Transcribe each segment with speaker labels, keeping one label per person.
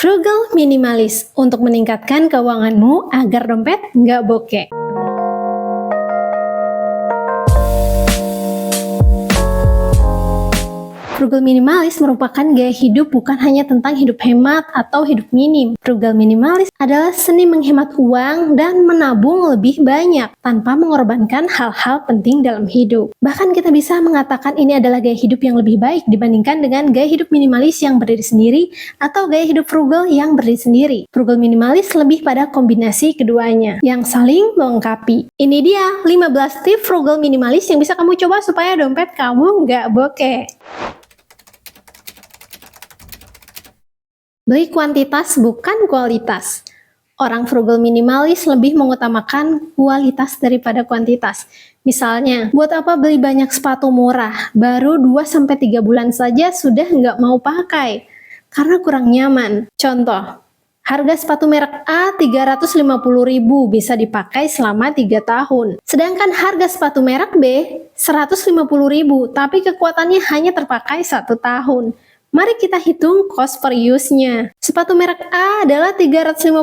Speaker 1: Frugal minimalis untuk meningkatkan keuanganmu agar dompet nggak bokeh. Frugal minimalis merupakan gaya hidup bukan hanya tentang hidup hemat atau hidup minim. Frugal minimalis adalah seni menghemat uang dan menabung lebih banyak tanpa mengorbankan hal-hal penting dalam hidup. Bahkan kita bisa mengatakan ini adalah gaya hidup yang lebih baik dibandingkan dengan gaya hidup minimalis yang berdiri sendiri atau gaya hidup frugal yang berdiri sendiri. Frugal minimalis lebih pada kombinasi keduanya yang saling melengkapi. Ini dia 15 tips frugal minimalis yang bisa kamu coba supaya dompet kamu nggak bokeh. Beli kuantitas bukan kualitas. Orang frugal minimalis lebih mengutamakan kualitas daripada kuantitas. Misalnya, buat apa beli banyak sepatu murah? Baru 2-3 bulan saja sudah nggak mau pakai karena kurang nyaman. Contoh, harga sepatu merek A 350.000 bisa dipakai selama 3 tahun. Sedangkan harga sepatu merek B 150.000 tapi kekuatannya hanya terpakai 1 tahun. Mari kita hitung cost per use-nya. Sepatu merek A adalah 350.000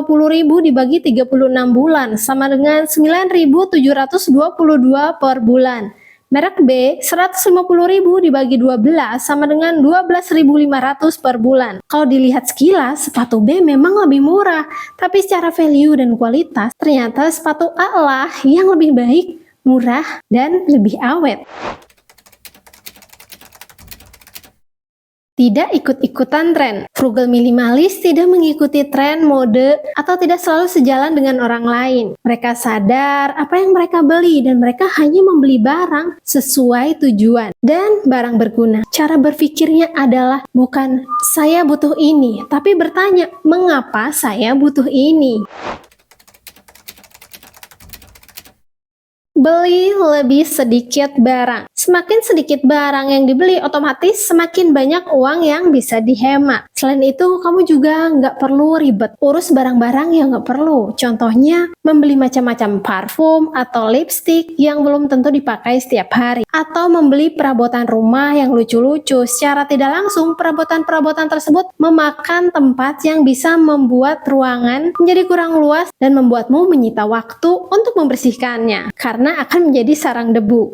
Speaker 1: dibagi 36 bulan, sama dengan 9.722 per bulan. Merek B, 150.000 dibagi 12, sama dengan 12.500 per bulan. Kalau dilihat sekilas, sepatu B memang lebih murah, tapi secara value dan kualitas, ternyata sepatu A lah yang lebih baik, murah, dan lebih awet. Tidak ikut-ikutan tren. Frugal minimalis tidak mengikuti tren, mode, atau tidak selalu sejalan dengan orang lain. Mereka sadar apa yang mereka beli dan mereka hanya membeli barang sesuai tujuan dan barang berguna. Cara berpikirnya adalah bukan saya butuh ini, tapi bertanya mengapa saya butuh ini. Beli lebih sedikit barang. Semakin sedikit barang yang dibeli, otomatis semakin banyak uang yang bisa dihemat. Selain itu, kamu juga nggak perlu ribet urus barang-barang yang nggak perlu. Contohnya, membeli macam-macam parfum atau lipstick yang belum tentu dipakai setiap hari. Atau membeli perabotan rumah yang lucu-lucu. Secara tidak langsung, perabotan-perabotan tersebut memakan tempat yang bisa membuat ruangan menjadi kurang luas dan membuatmu menyita waktu untuk membersihkannya. Karena akan menjadi sarang debu.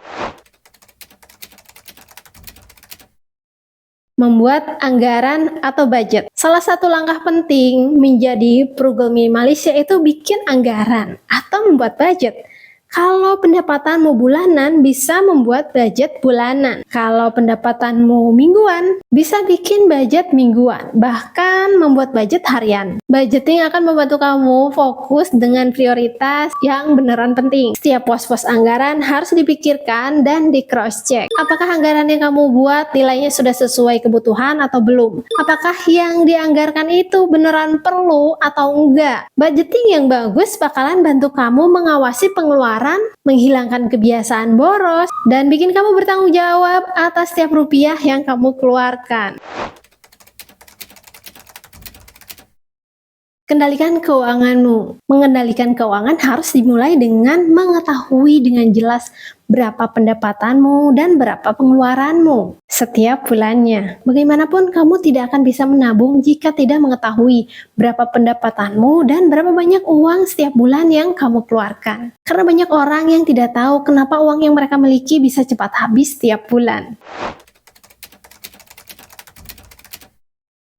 Speaker 1: Membuat anggaran atau budget. Salah satu langkah penting menjadi frugal minimalis yaitu bikin anggaran atau membuat budget. Kalau pendapatanmu bulanan, bisa membuat budget bulanan. Kalau pendapatanmu mingguan, bisa bikin budget mingguan. Bahkan membuat budget harian. Budgeting akan membantu kamu fokus dengan prioritas yang beneran penting. Setiap pos-pos anggaran harus dipikirkan dan di cross-check. Apakah anggaran yang kamu buat nilainya sudah sesuai kebutuhan atau belum? Apakah yang dianggarkan itu beneran perlu atau enggak? Budgeting yang bagus bakalan bantu kamu mengawasi pengeluaran, menghilangkan kebiasaan boros, dan bikin kamu bertanggung jawab atas setiap rupiah yang kamu keluarkan. Kendalikan keuanganmu. Mengendalikan keuangan harus dimulai dengan mengetahui dengan jelas berapa pendapatanmu dan berapa pengeluaranmu setiap bulannya. Bagaimanapun kamu tidak akan bisa menabung jika tidak mengetahui berapa pendapatanmu dan berapa banyak uang setiap bulan yang kamu keluarkan. Karena banyak orang yang tidak tahu kenapa uang yang mereka miliki bisa cepat habis setiap bulan.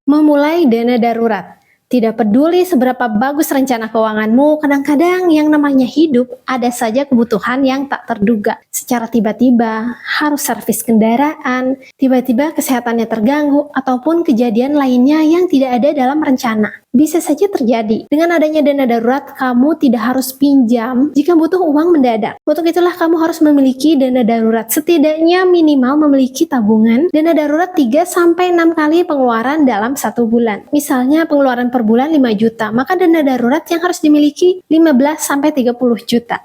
Speaker 1: Memulai dana darurat. Tidak peduli seberapa bagus rencana keuanganmu, kadang-kadang yang namanya hidup ada saja kebutuhan yang tak terduga. Secara tiba-tiba, harus servis kendaraan, tiba-tiba kesehatannya terganggu, ataupun kejadian lainnya yang tidak ada dalam rencana. Bisa saja terjadi. Dengan adanya dana darurat, kamu tidak harus pinjam jika butuh uang mendadak. Untuk itulah kamu harus memiliki dana darurat. Setidaknya minimal memiliki tabungan dana darurat 3-6 kali pengeluaran dalam 1 bulan. Misalnya pengeluaran per bulan 5 juta, maka dana darurat yang harus dimiliki 15-30 juta.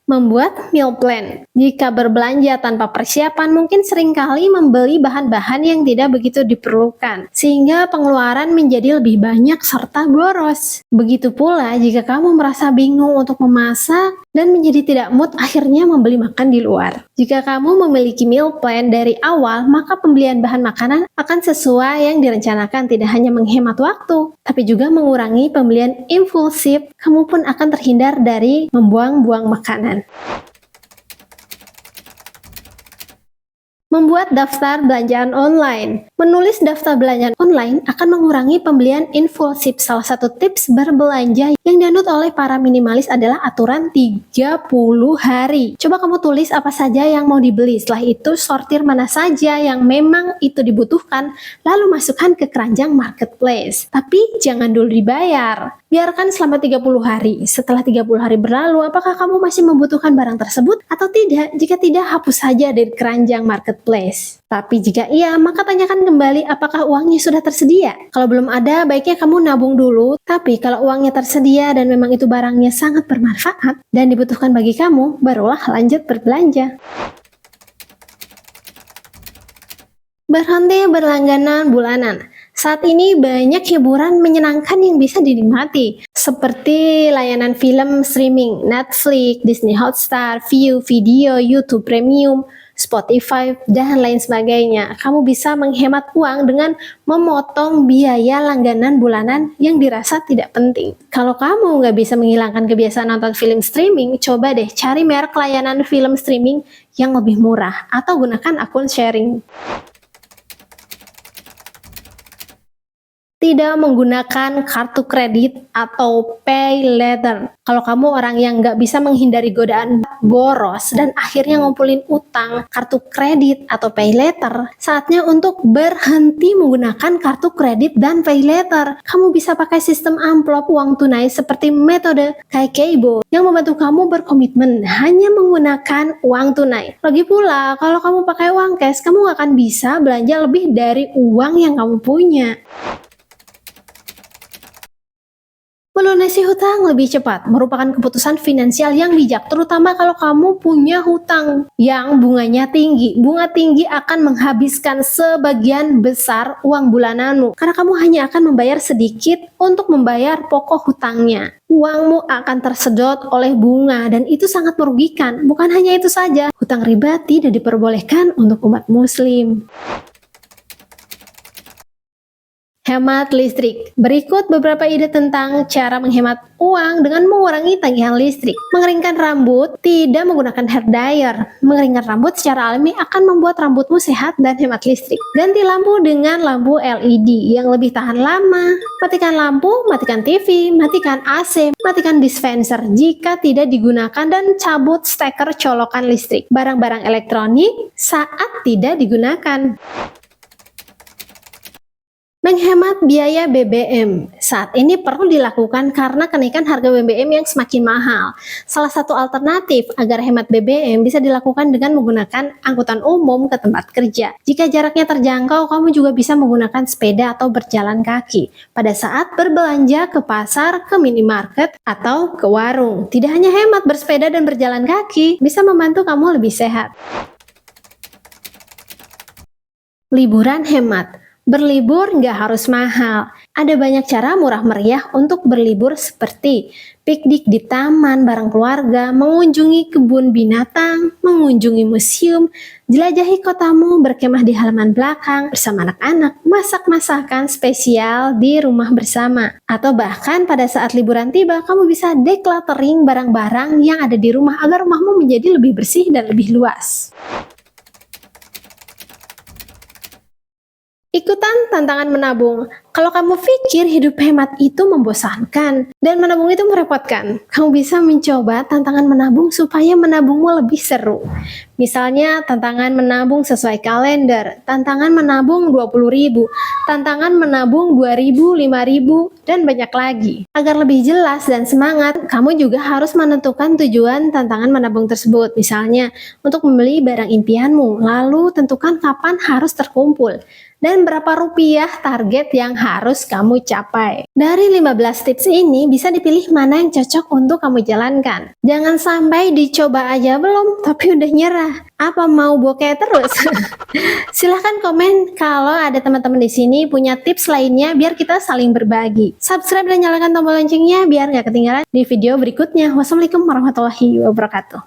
Speaker 1: Membuat meal plan. Jika berbelanja tanpa persiapan, mungkin seringkali membeli bahan-bahan yang tidak begitu diperlukan, sehingga pengeluaran menjadi lebih banyak serta boros. Begitu pula jika kamu merasa bingung untuk memasak dan menjadi tidak mood akhirnya membeli makan di luar. Jika kamu memiliki meal plan dari awal, maka pembelian bahan makanan akan sesuai yang direncanakan, tidak hanya menghemat waktu, tapi juga mengurangi pembelian impulsif. Kamu pun akan terhindar dari membuang-buang makanan. Membuat daftar belanjaan online. Menulis daftar belanjaan online akan mengurangi pembelian impulsif. Salah satu tips berbelanja yang dianut oleh para minimalis adalah aturan 30 hari. Coba kamu tulis apa saja yang mau dibeli. Setelah itu sortir mana saja yang memang itu dibutuhkan, lalu masukkan ke keranjang marketplace. Tapi jangan dulu dibayar. Biarkan selama 30 hari. Setelah 30 hari berlalu, apakah kamu masih membutuhkan barang tersebut atau tidak? Jika tidak, hapus saja dari keranjang marketplace. Tapi jika iya, maka tanyakan kembali apakah uangnya sudah tersedia. Kalau belum ada, baiknya kamu nabung dulu. Tapi kalau uangnya tersedia dan memang itu barangnya sangat bermanfaat dan dibutuhkan bagi kamu, barulah lanjut berbelanja. Berhenti berlangganan bulanan. Saat ini banyak hiburan menyenangkan yang bisa dinikmati, seperti layanan film streaming, Netflix, Disney Hotstar, Viu, Video, YouTube Premium, Spotify, dan lain sebagainya. Kamu bisa menghemat uang dengan memotong biaya langganan bulanan yang dirasa tidak penting. Kalau kamu nggak bisa menghilangkan kebiasaan nonton film streaming, coba deh cari merek layanan film streaming yang lebih murah atau gunakan akun sharing. Tidak menggunakan kartu kredit atau pay later. Kalau kamu orang yang nggak bisa menghindari godaan boros dan akhirnya ngumpulin utang kartu kredit atau pay later, saatnya untuk berhenti menggunakan kartu kredit dan pay later. Kamu bisa pakai sistem amplop uang tunai seperti metode Kakeibo yang membantu kamu berkomitmen hanya menggunakan uang tunai. Lagi pula, kalau kamu pakai uang cash, kamu nggak akan bisa belanja lebih dari uang yang kamu punya. Melunasi hutang lebih cepat merupakan keputusan finansial yang bijak, terutama kalau kamu punya hutang yang bunganya tinggi. Bunga tinggi akan menghabiskan sebagian besar uang bulananmu, karena kamu hanya akan membayar sedikit untuk membayar pokok hutangnya. Uangmu akan tersedot oleh bunga dan itu sangat merugikan. Bukan hanya itu saja, hutang riba tidak diperbolehkan untuk umat muslim. Hemat listrik. Berikut beberapa ide tentang cara menghemat uang dengan mengurangi tagihan listrik. Mengeringkan rambut, tidak menggunakan hair dryer. Mengeringkan rambut secara alami akan membuat rambutmu sehat dan hemat listrik. Ganti lampu dengan lampu LED yang lebih tahan lama. Matikan lampu, matikan TV, matikan AC, matikan dispenser jika tidak digunakan dan cabut steker colokan listrik. Barang-barang elektronik saat tidak digunakan. Menghemat biaya BBM. Saat ini perlu dilakukan karena kenaikan harga BBM yang semakin mahal. Salah satu alternatif agar hemat BBM bisa dilakukan dengan menggunakan angkutan umum ke tempat kerja. Jika jaraknya terjangkau, kamu juga bisa menggunakan sepeda atau berjalan kaki pada saat berbelanja ke pasar, ke minimarket, atau ke warung. Tidak hanya hemat, bersepeda dan berjalan kaki bisa membantu kamu lebih sehat. Liburan hemat. Berlibur nggak harus mahal. Ada banyak cara murah meriah untuk berlibur seperti piknik di taman bareng keluarga, mengunjungi kebun binatang, mengunjungi museum, jelajahi kotamu, berkemah di halaman belakang bersama anak-anak, masak masakan spesial di rumah bersama. Atau bahkan pada saat liburan tiba, kamu bisa decluttering barang-barang yang ada di rumah agar rumahmu menjadi lebih bersih dan lebih luas. Ikutan tantangan menabung. Kalau kamu pikir hidup hemat itu membosankan dan menabung itu merepotkan, kamu bisa mencoba tantangan menabung supaya menabungmu lebih seru. Misalnya tantangan menabung sesuai kalender, tantangan menabung 20.000, tantangan menabung 2.000, 5.000, dan banyak lagi. Agar lebih jelas dan semangat, kamu juga harus menentukan tujuan tantangan menabung tersebut. Misalnya, untuk membeli barang impianmu, lalu tentukan kapan harus terkumpul dan berapa rupiah target yang harus kamu capai. Dari 15 tips ini bisa dipilih mana yang cocok untuk kamu jalankan. Jangan sampai dicoba aja belum tapi udah nyerah. Apa mau bokeh terus? Silahkan komen kalau ada teman-teman di sini punya tips lainnya biar kita saling berbagi. Subscribe dan nyalakan tombol loncengnya biar nggak ketinggalan di video berikutnya. Wassalamualaikum warahmatullahi wabarakatuh.